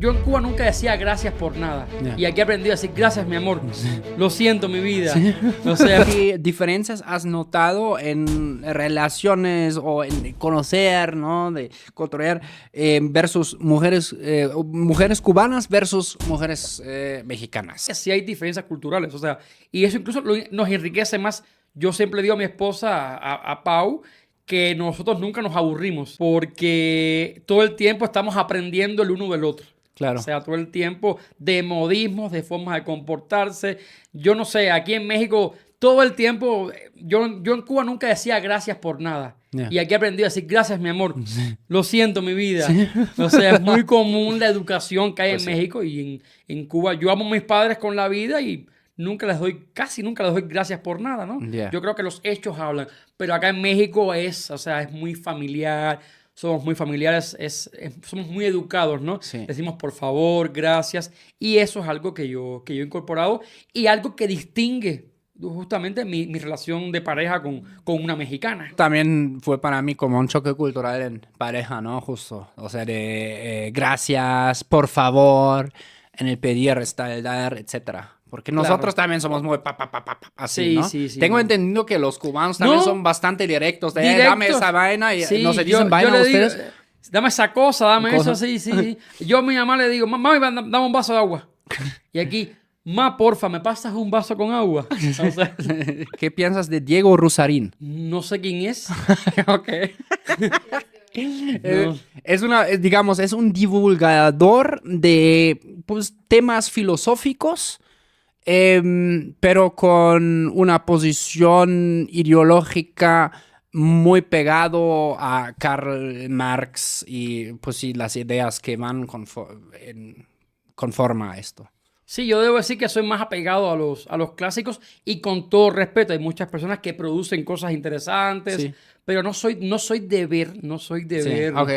yo en Cuba nunca decía gracias por nada. Yeah. Y aquí aprendí a decir gracias, mi amor. Lo siento, mi vida. O sea, ¿qué diferencias has notado en relaciones o en conocer, ¿no? De cotorrear versus mujeres cubanas versus mujeres mexicanas? sí hay diferencias culturales. O sea, y eso incluso nos enriquece más. Yo siempre digo a mi esposa, a Pau, que nosotros nunca nos aburrimos porque todo el tiempo estamos aprendiendo el uno del otro. Claro. O sea, todo el tiempo de modismos, de formas de comportarse. Yo no sé, aquí en México todo el tiempo, yo en Cuba nunca decía gracias por nada. Yeah. Y aquí aprendí a decir gracias, mi amor. Lo siento, mi vida. O sea, es muy común la educación que hay en México y en Cuba. Yo amo a mis padres con la vida y casi nunca les doy gracias por nada, ¿no? Yeah. Yo creo que los hechos hablan. Pero acá en México es muy familiar. Somos muy familiares, somos muy educados, ¿no? Sí. Decimos por favor, gracias. Y eso es algo que yo he incorporado y algo que distingue justamente mi relación de pareja con una mexicana. También fue para mí como un choque cultural en pareja, ¿no? Justo. O sea, de gracias, por favor, en el pedir está el dar, etcétera. Porque nosotros también somos muy así, Sí, ¿no? sí. Tengo entendido que los cubanos también son bastante directos. Dame esa vaina y sí, no se dicen vaina yo le ustedes. digo, dame esa cosa, dame eso, sí. Yo a mi mamá le digo, mami, dame un vaso de agua. Y aquí, ma, porfa, ¿me pasas un vaso con agua? O sea, ¿Qué piensas de Diego Rusarín? no sé quién es. Ok. No. Es un divulgador de pues, temas filosóficos, pero con una posición ideológica muy pegado a Karl Marx y pues sí, las ideas que van conforme a esto. Sí, yo debo decir que soy más apegado a los clásicos y con todo respeto. Hay muchas personas que producen cosas interesantes, Sí. pero no soy de ver Sí, ver ok.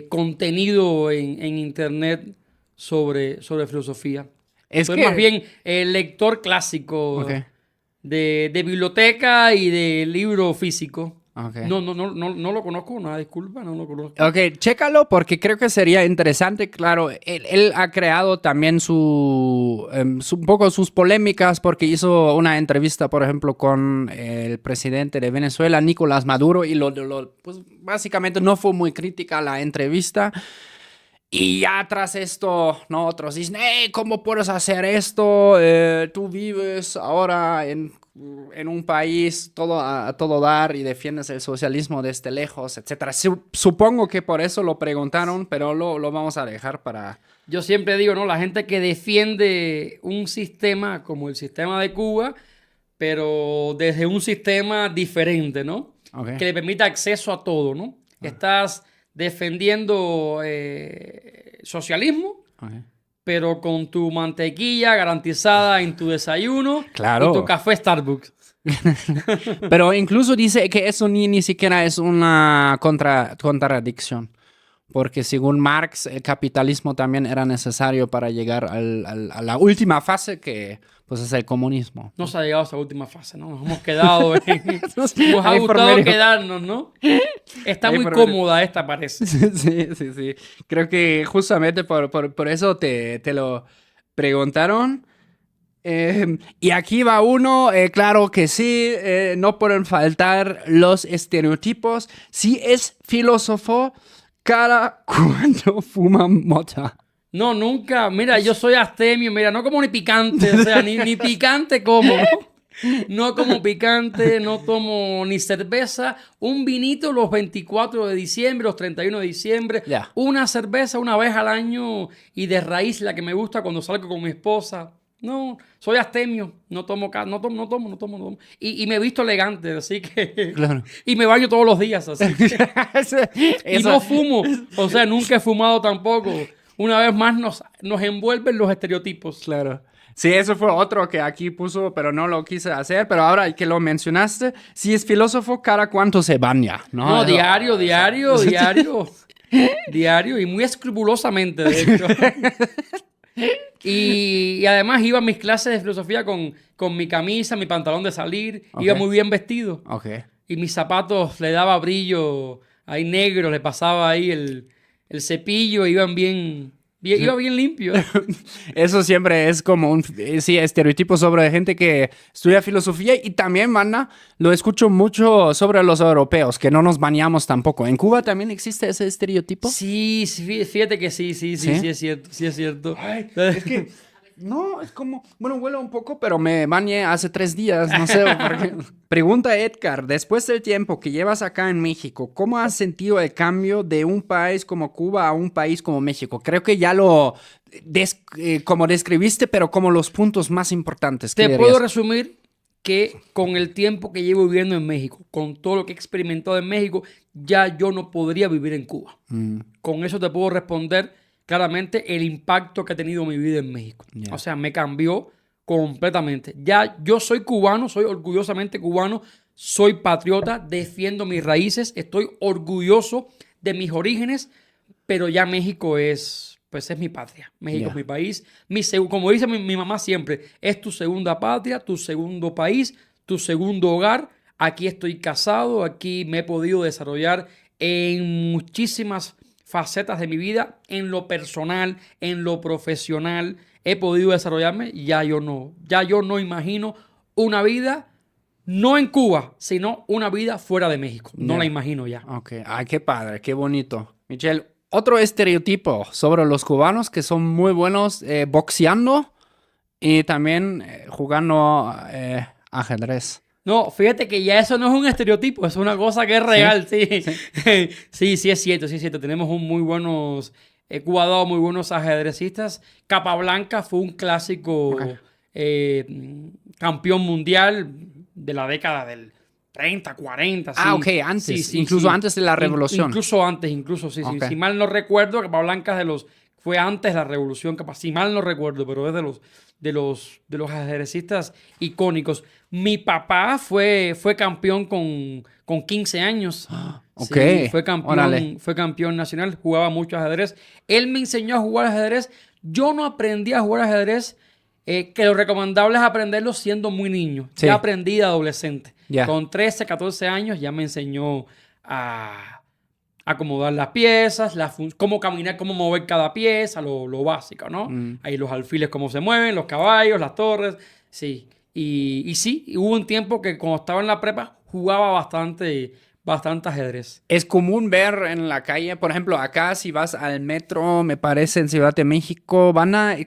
contenido en internet sobre filosofía. Es Soy que- más bien lector clásico Ok. de biblioteca y de libro físico. Ok. No lo conozco, nada, disculpa, no lo conozco. Ok, chécalo porque creo que sería interesante. Claro, él ha creado también un poco sus polémicas porque hizo una entrevista, por ejemplo, con el presidente de Venezuela, Nicolás Maduro, y pues básicamente no fue muy crítica la entrevista. Y ya tras esto, ¿no? Otros dicen, hey, ¿cómo puedes hacer esto? Tú vives ahora en un país a todo dar y defiendes el socialismo desde lejos, etcétera. Supongo que por eso lo preguntaron, pero lo vamos a dejar para... Yo siempre digo, ¿no? La gente que defiende un sistema como el sistema de Cuba, pero desde un sistema diferente, ¿no? Ok. Que le permita acceso a todo, ¿no? Estás defendiendo socialismo, Ok. pero con tu mantequilla garantizada en tu desayuno Claro. y tu café Starbucks. Pero incluso dice que eso ni siquiera es una contradicción. Porque según Marx, el capitalismo también era necesario para llegar a la última fase que pues es el comunismo. No se ha llegado a esa última fase, ¿no? Nos hemos quedado nos ha Ahí por gustado medio. quedarnos, ¿no? Está Ahí muy por medio. cómoda esta, parece. Sí. Creo que justamente por eso te lo preguntaron. Y aquí va uno, claro que sí, no pueden faltar los estereotipos. Sí es filósofo cada cuando fuma mota. No, nunca. Mira, yo soy astemio, mira, no como ni picante, o sea, ni picante como, ¿no? No como picante, no tomo ni cerveza. Un vinito los 24 de diciembre, los 31 de diciembre. Ya. Una cerveza una vez al año y de raíz la que me gusta cuando salgo con mi esposa. No, soy astemio, no tomo. Y me he visto elegante, así que... Claro. Y me baño todos los días, así que... Y Eso- no fumo, o sea, nunca he fumado tampoco. Una vez más nos envuelven los estereotipos. Claro. Sí, eso fue otro que aquí puso, pero no lo quise hacer. Pero ahora que lo mencionaste, si es filósofo, ¿cada cuánto se baña? No, Eso- diario y muy escrupulosamente, de hecho. Y además iba a mis clases de filosofía con mi camisa, mi pantalón de salir, iba Ok. muy bien vestido. Ok. Y mis zapatos le daba brillo ahí negro, le pasaba ahí el cepillo, iban bien Iba bien limpio. Eso siempre es como un estereotipo sobre gente que estudia filosofía y también, mana, lo escucho mucho sobre los europeos, que no nos bañamos tampoco. ¿En Cuba también existe ese estereotipo? Sí, fíjate que sí es cierto, sí es cierto. Ay, es que, no, es como, bueno, huele un poco, pero me bañé hace 3 días, no sé por qué. Pregunta Edgar, después del tiempo que llevas acá en México, ¿cómo has sentido el cambio de un país como Cuba a un país como México? Creo que ya lo como describiste, pero como los puntos más importantes. Te puedo resumir que con el tiempo que llevo viviendo en México, con todo lo que he experimentado en México, ya yo no podría vivir en Cuba. Con eso te puedo responder claramente el impacto que ha tenido mi vida en México. Yeah. O sea, me cambió completamente. Ya yo soy cubano, soy orgullosamente cubano, soy patriota, defiendo mis raíces, estoy orgulloso de mis orígenes, pero ya México es mi patria. México es mi país. Como dice mi mamá siempre, es tu segunda patria, tu segundo país, tu segundo hogar. Aquí estoy casado, aquí me he podido desarrollar en muchísimas facetas de mi vida, en lo personal, en lo profesional, he podido desarrollarme y ya yo no imagino una vida, no en Cuba, sino una vida fuera de México. No la imagino ya. Ok, ay, qué padre, qué bonito. Michelle, otro estereotipo sobre los cubanos que son muy buenos boxeando y también jugando ajedrez. No, fíjate que ya eso no es un estereotipo, es una cosa que es real, sí. Sí es cierto, sí es cierto. Tenemos muy buenos jugadores, muy buenos ajedrecistas. Capablanca fue un clásico campeón mundial de la década del 30, 40. Ah, ok, antes, incluso antes de la revolución. Incluso antes, sí. Si mal no recuerdo, Capablanca fue antes de la revolución, si mal no recuerdo, pero es de los ajedrecistas icónicos. Mi papá fue campeón con 15 años. Ok. Sí, fue campeón nacional, jugaba mucho ajedrez. Él me enseñó a jugar ajedrez. Yo no aprendí a jugar ajedrez, que lo recomendable es aprenderlo siendo muy niño. Sí. Ya aprendí de adolescente. Yeah. Con 13, 14 años ya me enseñó a acomodar las piezas, cómo caminar, cómo mover cada pieza, lo básico, ¿no? Ahí los alfiles, cómo se mueven, los caballos, las torres, sí. Y sí, hubo un tiempo que cuando estaba en la prepa jugaba bastante ajedrez. Es común ver en la calle, por ejemplo, acá si vas al metro, me parece en Ciudad de México,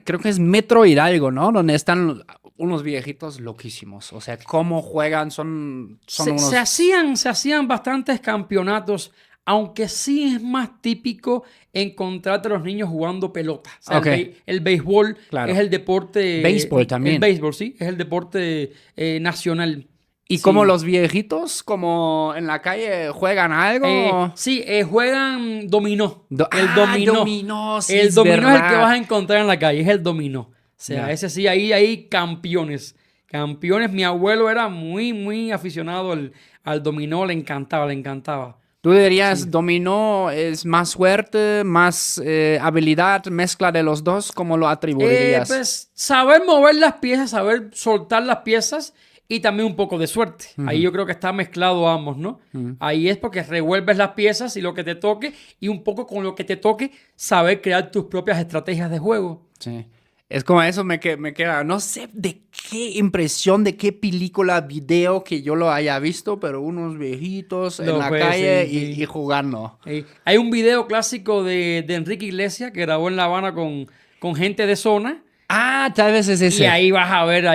creo que es Metro Hidalgo, ¿no? Donde están unos viejitos loquísimos. O sea, cómo juegan, son unos... Se hacían bastantes campeonatos, aunque sí es más típico encontrarte a los niños jugando pelota. O sea, el béisbol es el deporte... Béisbol también. El béisbol, sí, es el deporte nacional. ¿Y como los viejitos, como en la calle, juegan algo? Sí, juegan dominó. El dominó, sí, el dominó es el que vas a encontrar en la calle, es el dominó. O sea, ese sí, ahí hay campeones. Campeones. Mi abuelo era muy, muy aficionado al dominó, le encantaba. ¿Tú dirías dominó es más suerte, más habilidad, mezcla de los dos? ¿Cómo lo atribuirías? Pues saber mover las piezas, saber soltar las piezas y también un poco de suerte. Ahí yo creo que está mezclado ambos, ¿no? Ahí es porque revuelves las piezas y lo que te toque, y un poco con lo que te toque, saber crear tus propias estrategias de juego. Sí. Es como eso me queda, no sé de qué impresión, de qué película, video que yo lo haya visto, pero unos viejitos en la calle y jugando. Hay un video clásico de Enrique Iglesias que grabó en La Habana con gente de zona. Ah, tal vez es ese. Y ahí vas a ver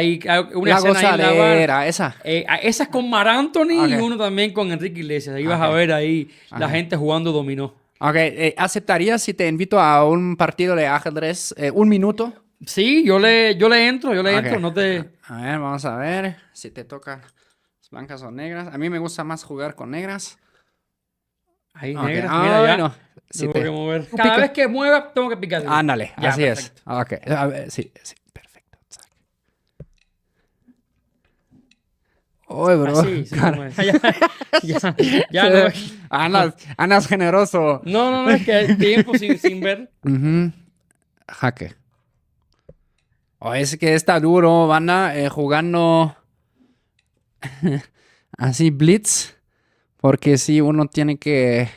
una la escena ahí en La Habana. Esa. Esa es con Mar Anthony y uno también con Enrique Iglesias. Ahí vas a ver ahí la gente jugando dominó. Ok, ¿aceptarías si te invito a un partido de ajedrez 1 minuto? Sí, yo le entro, no te... A ver, vamos a ver si te tocan blancas o negras. A mí me gusta más jugar con negras. Ahí, negras, mira ya. No. Sí, tengo que mover. Cada vez que mueva, tengo que picar. Ándale, ya, así perfecto. es. Ok, a ver, sí, perfecto. Oye, bro. Así, sí, ya no. Andas generoso. No, es que hay tiempo sin ver. Jaque. Es que está duro, banda, jugando así blitz, porque sí, uno tiene que...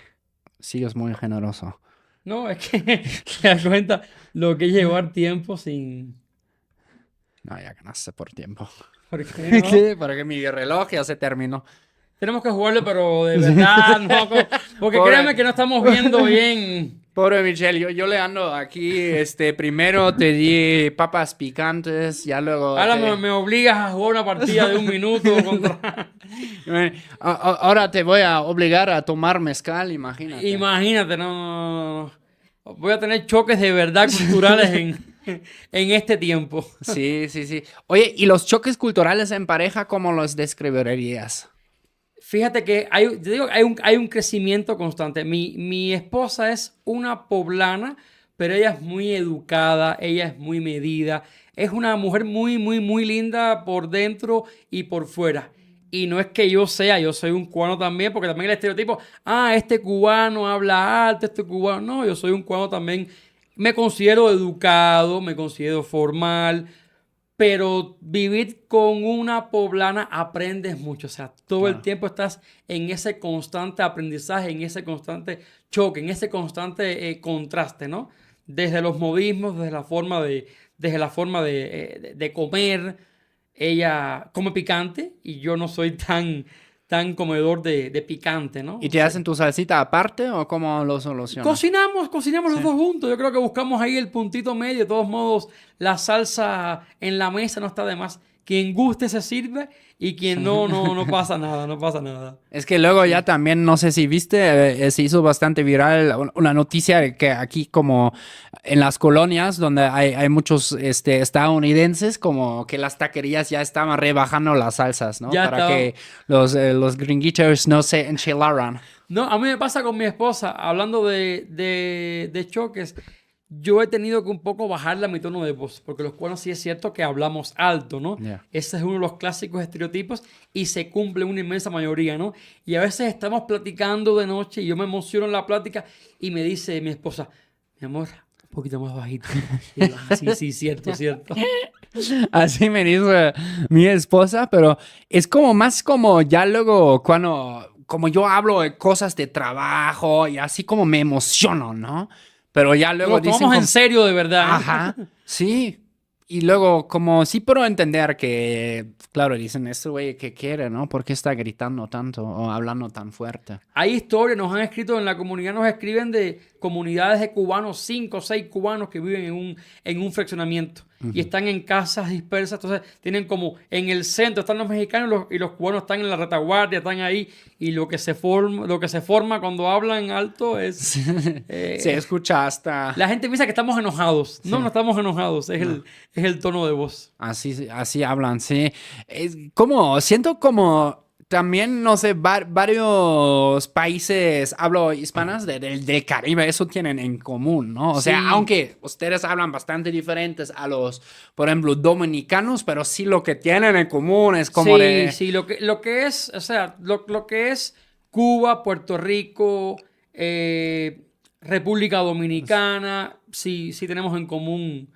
Sí, es muy generoso. No, es que te das cuenta lo que es llevar tiempo sin... No, ya ganaste por tiempo. ¿Por qué no? ¿Qué? Porque mi reloj ya se terminó. Tenemos que jugarlo, pero de verdad, no, porque Pobre. créeme que no estamos viendo bien. Pobre Michelle, yo le ando aquí, primero te di papas picantes, ya luego Ahora te... me obligas a jugar una partida de 1 minuto contra... Ahora te voy a obligar a tomar mezcal, imagínate. Imagínate, no. Voy a tener choques de verdad culturales en este tiempo. Sí, sí, sí. Oye, ¿y los choques culturales en pareja, cómo los describirías? Fíjate que te digo, hay un crecimiento constante. Mi esposa es una poblana, pero ella es muy educada, ella es muy medida. Es una mujer muy, muy, muy linda por dentro y por fuera. Y no es que yo soy un cubano también, porque también el estereotipo, este cubano habla alto, este cubano. No, yo soy un cubano también. Me considero educado, me considero formal. Pero vivir con una poblana aprendes mucho. O sea, todo el Claro. tiempo estás en ese constante aprendizaje, en ese constante choque, en ese constante contraste, ¿no? Desde los modismos, desde la forma de comer. Ella come picante y yo no soy tan comedor de picante, ¿no? ¿Y O te sea, hacen tu salsita aparte o cómo lo solucionas? cocinamos los dos juntos. Yo creo que buscamos ahí el puntito medio. De todos modos, la salsa en la mesa no está de más. Quien guste se sirve y quien no pasa nada, no pasa nada. Es que luego ya también, no sé si viste, se hizo bastante viral una noticia de que aquí como en las colonias donde hay muchos estadounidenses, como que las taquerías ya estaban rebajando las salsas, ¿no? Ya Para está. que los gringuitos no se enchilaran. No, a mí me pasa con mi esposa, hablando de choques. Yo he tenido que un poco bajarle a mi tono de voz, porque los cubanos sí es cierto que hablamos alto, ¿no? Yeah. Ese es uno de los clásicos estereotipos y se cumple una inmensa mayoría, ¿no? Y a veces estamos platicando de noche y yo me emociono en la plática y me dice mi esposa, mi amor, un poquito más bajito. Y yo, sí, cierto, cierto. Así me dice mi esposa, pero es como más como ya luego cuando, como yo hablo de cosas de trabajo y así como me emociono, ¿no? Pero ya luego Lo dicen tomamos en como, serio de verdad. ajá, sí. Y luego como sí puedo entender que, claro, dicen, este güey, ¿qué quiere, no? ¿Por qué está gritando tanto o hablando tan fuerte? Hay historias, nos han escrito en la comunidad, nos escriben de comunidades de cubanos, 5 o 6 cubanos que viven en un fraccionamiento y están en casas dispersas. Entonces tienen como en el centro están los mexicanos y los cubanos están en la retaguardia, están ahí y lo que se forma cuando hablan alto es... Se escucha hasta... La gente piensa que estamos enojados. No estamos enojados, es el tono de voz. Así hablan, sí. Es como, siento como también, no sé, varios países hablo hispanas del Caribe, eso tienen en común, ¿no? O sea, Sí. aunque ustedes hablan bastante diferentes a los, por ejemplo, dominicanos, pero sí lo que tienen en común es como Sí, lo que es, o sea, lo que es Cuba, Puerto Rico, República Dominicana, sí tenemos en común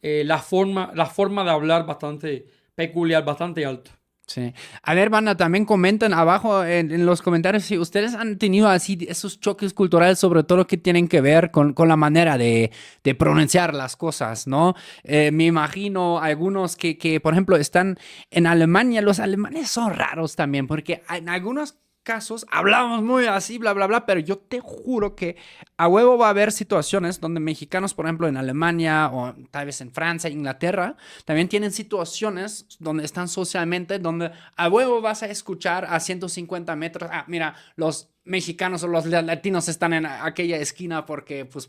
la forma de hablar bastante peculiar, bastante alto. Sí. A ver, banda, también comenten abajo en los comentarios si ustedes han tenido así esos choques culturales, sobre todo que tienen que ver con la manera de pronunciar las cosas, ¿no? Me imagino algunos que, por ejemplo, están en Alemania. Los alemanes son raros también, porque en algunos casos hablamos muy así, bla, bla, bla, pero yo te juro que a huevo va a haber situaciones donde mexicanos, por ejemplo, en Alemania o tal vez en Francia, Inglaterra, también tienen situaciones donde están socialmente, donde a huevo vas a escuchar a 150 metros, mira, los mexicanos o los latinos están en aquella esquina porque, pues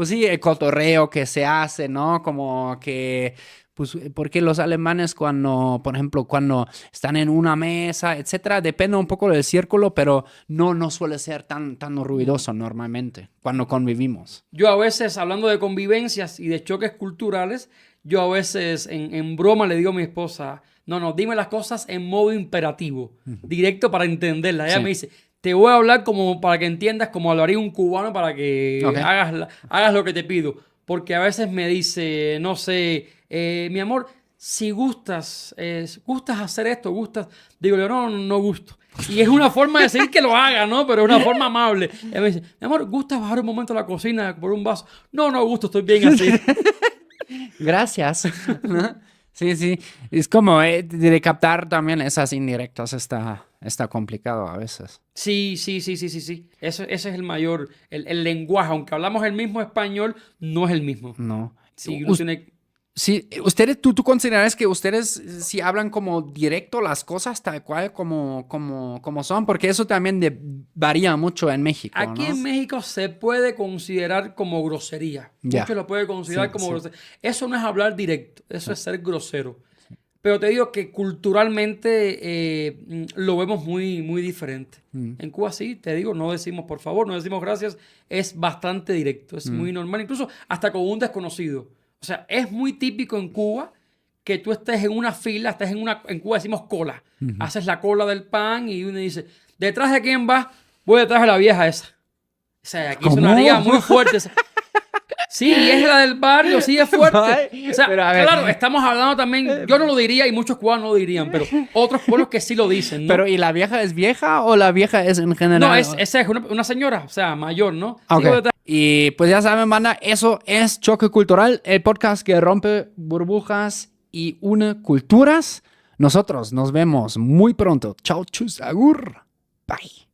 sí, el cotorreo que se hace, ¿no? Como que... Pues porque los alemanes cuando, por ejemplo, cuando están en una mesa, etcétera, depende un poco del círculo, pero no suele ser tan ruidoso normalmente cuando convivimos. Yo a veces, hablando de convivencias y de choques culturales, yo a veces en broma le digo a mi esposa, no, dime las cosas en modo imperativo, directo para entenderlas. Ella Sí. me dice, te voy a hablar como para que entiendas como hablaría un cubano para que Ok. hagas lo que te pido. Porque a veces me dice, no sé, mi amor, si gustas, gustas hacer esto, gustas, digo yo, no gusto. Y es una forma de decir que lo haga, ¿no? Pero es una forma amable. Y me dice, mi amor, ¿gustas bajar un momento a la cocina por un vaso? No gusto, estoy bien así. Gracias. Sí, sí. Es como de captar también esas indirectas está complicado a veces. Sí. Ese es el mayor, el lenguaje. Aunque hablamos el mismo español, no es el mismo. No. Sí, uno tiene... Sí, ustedes, ¿tú consideras que ustedes sí hablan como directo las cosas tal cual como son? Porque eso también varía mucho en México, Aquí ¿no? en México se puede considerar como grosería. Ya. Muchos lo pueden considerar Sí, como sí. grosería. Eso no es hablar directo, eso es ser grosero. Pero te digo que culturalmente lo vemos muy, muy diferente. En Cuba sí, te digo, no decimos por favor, no decimos gracias. Es bastante directo, es muy normal, incluso hasta con un desconocido. O sea, es muy típico en Cuba que tú estés en una fila, en Cuba decimos cola. Haces la cola del pan y uno dice, ¿detrás de quién vas? Voy detrás de la vieja esa. O sea, aquí sonaría muy fuerte. Sí, es la del barrio, sí es fuerte. O sea, Pero a ver. claro, estamos hablando también, yo no lo diría y muchos cubanos no lo dirían, pero otros pueblos que sí lo dicen, ¿no? Pero ¿y la vieja es vieja o la vieja es en general? No, esa es una señora, o sea, mayor, ¿no? Ok. Sigo detrás. Y pues ya saben, banda, eso es Choque Cultural, el podcast que rompe burbujas y une culturas. Nosotros nos vemos muy pronto. Chao, chus, agur. Bye.